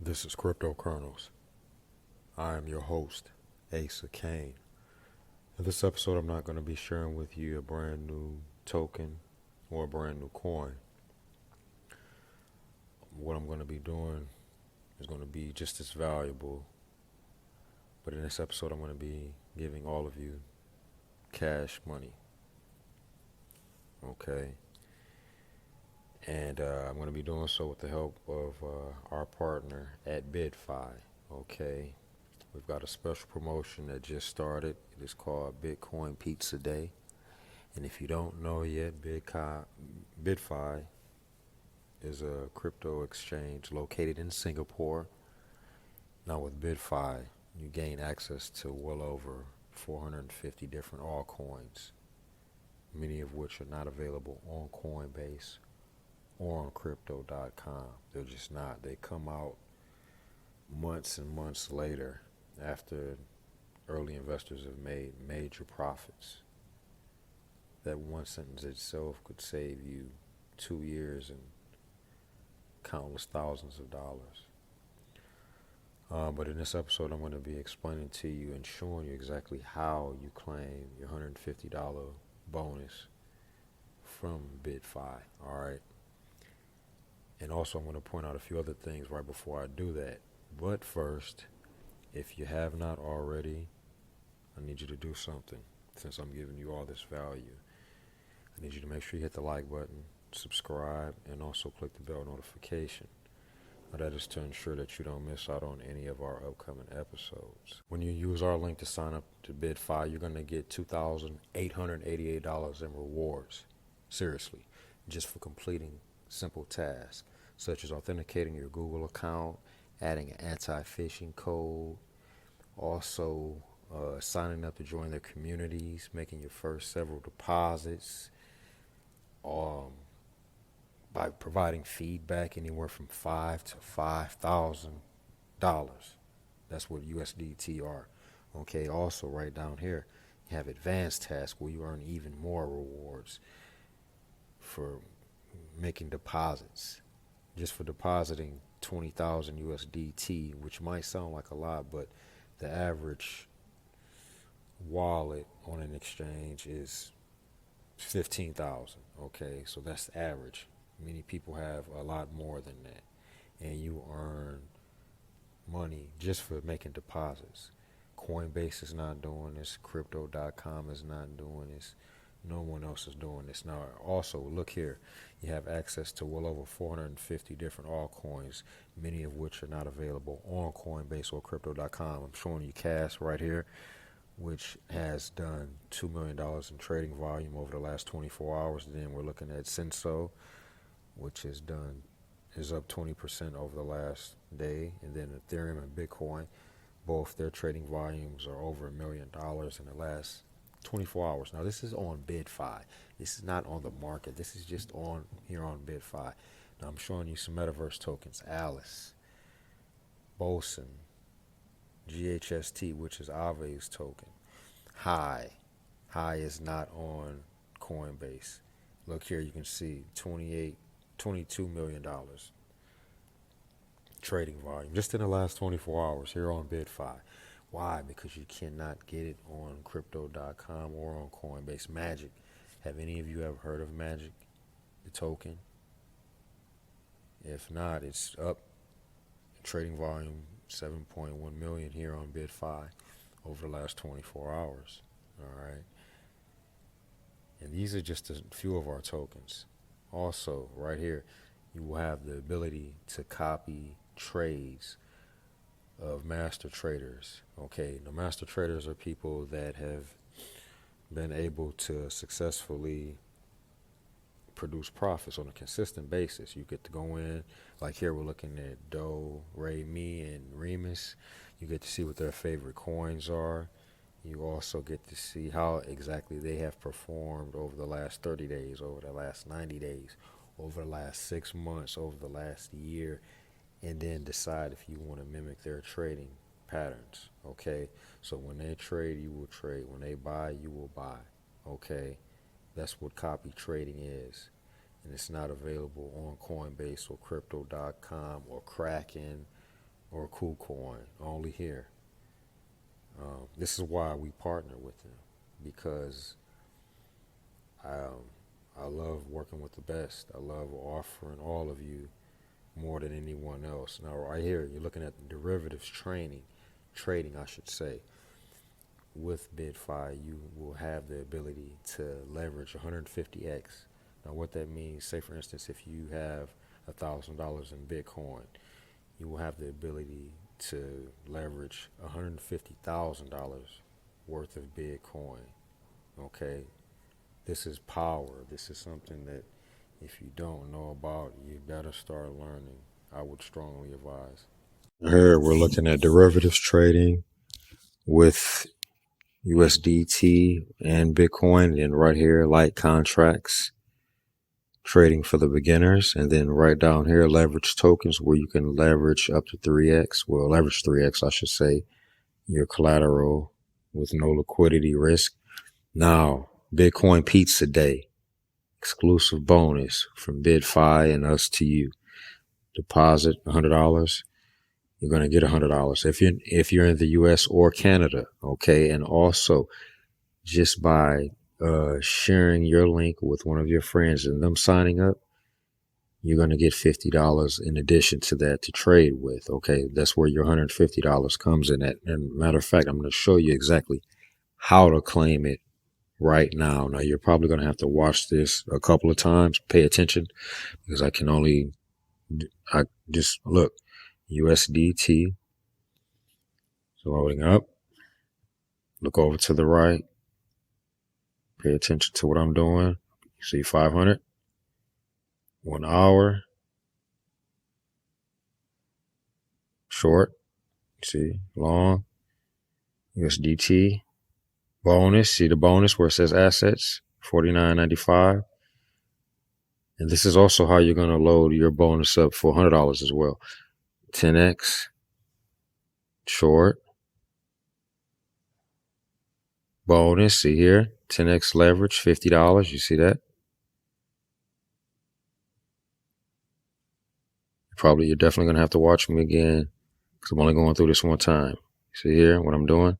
This is CryptoKernels. I am your host, Asa Kane. In this episode, I'm not going to be sharing with you a brand new token or a brand new coin. What I'm going to be doing is going to be just as valuable, but in this episode, I'm going to be giving all of you cash money. Okay? And I'm going to be doing so with the help of our partner at BYDFi. Okay? We've got a special promotion that just started. It is called Bitcoin Pizza Day. And if you don't know yet, BitFi is a crypto exchange located in Singapore. Now with BitFi, you gain access to well over 450 different altcoins, many of which are not available on Coinbase or on Crypto.com. They're just not. They come out months and months later after early investors have made major profits. That one sentence itself could save you 2 years and countless thousands of dollars. But in this episode, I'm going to be explaining to you and showing you exactly how you claim your $150 bonus from BitFi. All right. And also, I'm going to point out a few other things right before I do that. But first, if you have not already, I need you to do something. Since I'm giving you all this value, I need you to make sure you hit the like button, subscribe, and also click the bell notification. Now that is to ensure that you don't miss out on any of our upcoming episodes. When you use our link to sign up to BitFi, you're going to get $2,888 in rewards. Seriously, just for completing simple tasks, such as authenticating your Google account, adding an anti-phishing code, also signing up to join their communities, making your first several deposits, by providing feedback anywhere from $5,000 to $5,000. That's what USDT are. Okay, also right down here, you have advanced tasks where you earn even more rewards for making deposits. Just for depositing 20,000 USDT, which might sound like a lot, but the average wallet on an exchange is 15,000. Okay, so that's the average. Many people have a lot more than that, and you earn money just for making deposits. Coinbase is not doing this. Crypto.com is not doing this. No one else is doing this. Now, also, look here. You have access to well over 450 different altcoins, many of which are not available on Coinbase or Crypto.com. I'm showing you Cash right here, which has done $2 million in trading volume over the last 24 hours. Then we're looking at Senso, which is up 20% over the last day. And then Ethereum and Bitcoin, both their trading volumes are over $1 million in the last 24 hours. Now, this is on BitFi. This is not on the market. This is just on here on BitFi. Now, I'm showing you some metaverse tokens. Alice, Boson, GHST, which is Aave's token. High is not on Coinbase. Look here, you can see $22 million trading volume just in the last 24 hours here on BitFi. Why? Because you cannot get it on Crypto.com or on Coinbase. Magic. Have any of you ever heard of Magic, the token? If not, it's up. Trading volume 7.1 million here on BitFi over the last 24 hours. All right. And these are just a few of our tokens. Also, right here, you will have the ability to copy trades of master traders. Okay, the master traders are people that have been able to successfully produce profits on a consistent basis. You get to go in, like here we're looking at Do, Ray, Me, and Remus. You get to see what their favorite coins are. You also get to see how exactly they have performed over the last 30 days, over the last 90 days, over the last 6 months, over the last year, and then decide if you want to mimic their trading patterns. Okay, so when they trade, you will trade. When they buy, you will buy. Okay, that's what copy trading is. And it's not available on Coinbase or Crypto.com or Kraken or KuCoin, only here. This is why we partner with them, because I love working with the best. I love offering all of you more than anyone else. Now, right here, you're looking at derivatives trading, I should say. With BitFi, you will have the ability to leverage 150x. Now, what that means, say for instance, if you have $1,000 in Bitcoin, you will have the ability to leverage $150,000 worth of Bitcoin. Okay, this is power. This is something that if you don't know about, you better start learning. I would strongly advise. Here we're looking at derivatives trading with USDT and Bitcoin, and right here, light contracts trading for the beginners. And then right down here, leverage tokens, where you can leverage up to 3x. Well, leverage 3x, I should say, your collateral with no liquidity risk. Now, Bitcoin Pizza Day, exclusive bonus from BitFi and us to you. Deposit $100. You're going to get $100 if you're in the U.S. or Canada. Okay, and also just by sharing your link with one of your friends and them signing up, you're going to get $50 in addition to that to trade with. Okay, that's where your $150 comes in at. And matter of fact, I'm going to show you exactly how to claim it right now. Now, you're probably going to have to watch this a couple of times. Pay attention, because I just look, USDT. So loading up. Look over to the right. Pay attention to what I'm doing. You see 500. 1 hour. Short. See, long. USDT. Bonus. See the bonus where it says assets. $49.95. And this is also how you're going to load your bonus up for $100 as well. 10x. Short. Bonus. See here. 10x leverage. $50. You see that? You're definitely going to have to watch me again, because I'm only going through this one time. See here what I'm doing?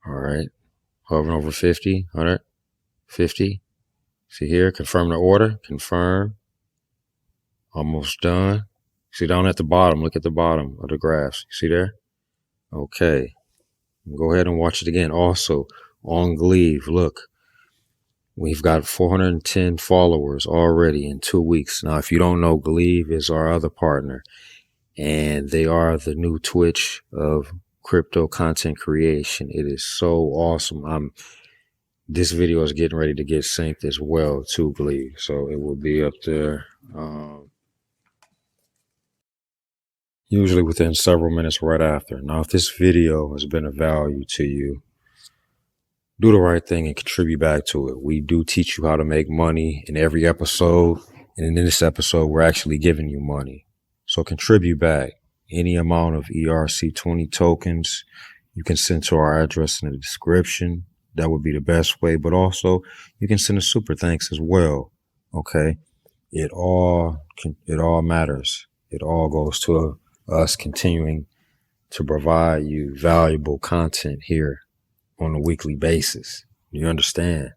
All right. Hovering over 50, 100, 50. See here, confirm the order, confirm. Almost done. See down at the bottom, look at the bottom of the graphs. See there? Okay. Go ahead and watch it again. Also, on Gleave, look, we've got 410 followers already in 2 weeks. Now, if you don't know, Gleave is our other partner, and they are the new Twitch of crypto content creation. It is so awesome. This video is getting ready to get synced as well to Gleave, so it will be up there usually within several minutes right after. Now, if this video has been of value to you, do the right thing and contribute back to it. We do teach you how to make money in every episode, and in this episode, we're actually giving you money. So contribute back. Any amount of ERC20 tokens you can send to our address in the description. That would be the best way. But also, you can send a super thanks as well. Okay, it all matters. It all goes to us continuing to provide you valuable content here on a weekly basis. You understand?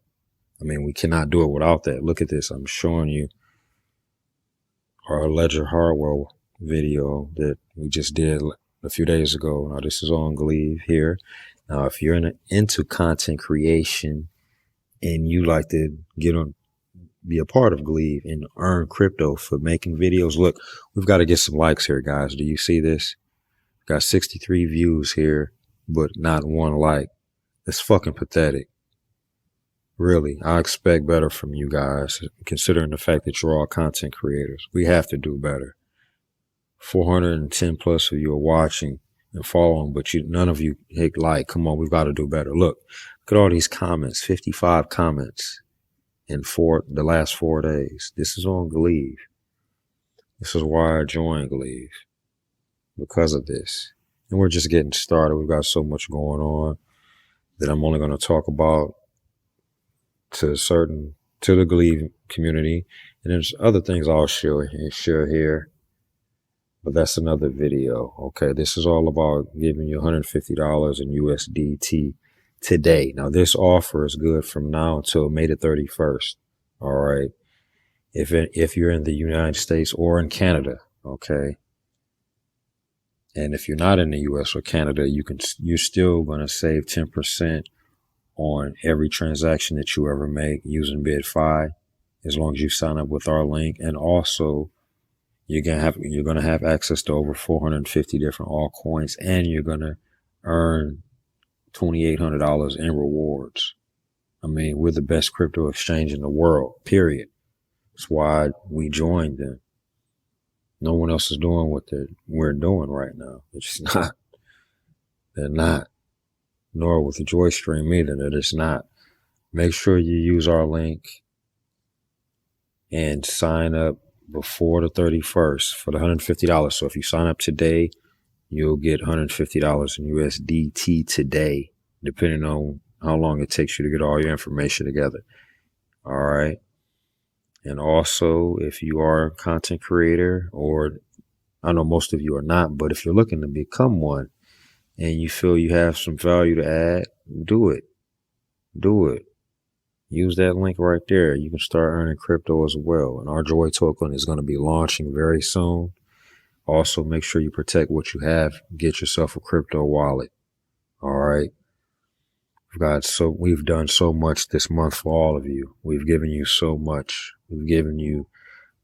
I mean, we cannot do it without that. Look at this. I'm showing you our Ledger hardware video that we just did a few days ago. Now, this is on Gleave here. Now, if you're into content creation and you like to be a part of Gleave and earn crypto for making videos, look, we've got to get some likes here, guys. Do you see this? Got 63 views here, but not one like. It's fucking pathetic. Really, I expect better from you guys, considering the fact that you're all content creators. We have to do better. 410 plus of you are watching and following, but none of you hit like. Come on, we've got to do better. Look at all these comments, 55 comments in the last 4 days. This is on Gleave. This is why I joined Gleave, because of this. And we're just getting started. We've got so much going on that I'm only going to talk about to the Gleave community. And there's other things I'll share here. but that's another video. Okay, this is all about giving you $150 in USDT today. Now, this offer is good from now until May the 31st. All right. If you're in the United States or in Canada, okay. And if you're not in the US or Canada, you're still going to save 10% on every transaction that you ever make using BYDFi, as long as you sign up with our link. And also, you're gonna have access to over 450 different altcoins, and you're gonna earn $2,800 in rewards. I mean, we're the best crypto exchange in the world, period. That's why we joined them. No one else is doing what we're doing right now. It's not. They're not. Nor with the Joystream either. They're just not. Make sure you use our link and sign up before the 31st for the $150. So if you sign up today, you'll get $150 in USDT today, depending on how long it takes you to get all your information together. All right. And also, if you are a content creator, or I know most of you are not, but if you're looking to become one and you feel you have some value to add, do it. Do it. Use that link right there. You can start earning crypto as well. And our Joy token is going to be launching very soon. Also, make sure you protect what you have. Get yourself a crypto wallet. All right. We've done so much this month for all of you. We've given you so much. We've given you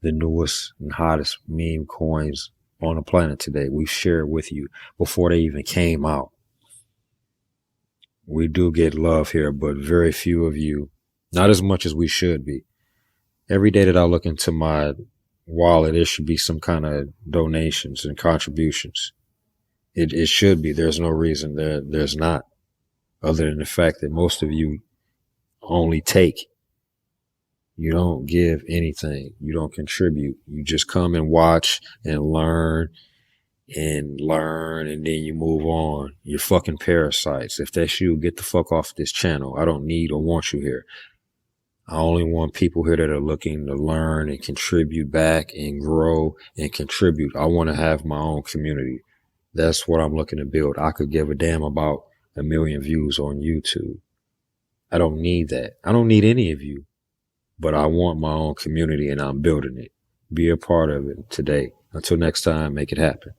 the newest and hottest meme coins on the planet today. We've shared with you before they even came out. We do get love here, but very few of you, not as much as we should be. Every day that I look into my wallet, there should be some kind of donations and contributions. It should be. There's no reason there's not, other than the fact that most of you only take. You don't give anything. You don't contribute. You just come and watch and learn, and then you move on. You're fucking parasites. If that's you, get the fuck off this channel. I don't need or want you here. I only want people here that are looking to learn and contribute back and grow and contribute. I want to have my own community. That's what I'm looking to build. I could give a damn about 1 million views on YouTube. I don't need that. I don't need any of you, but I want my own community, and I'm building it. Be a part of it today. Until next time, make it happen.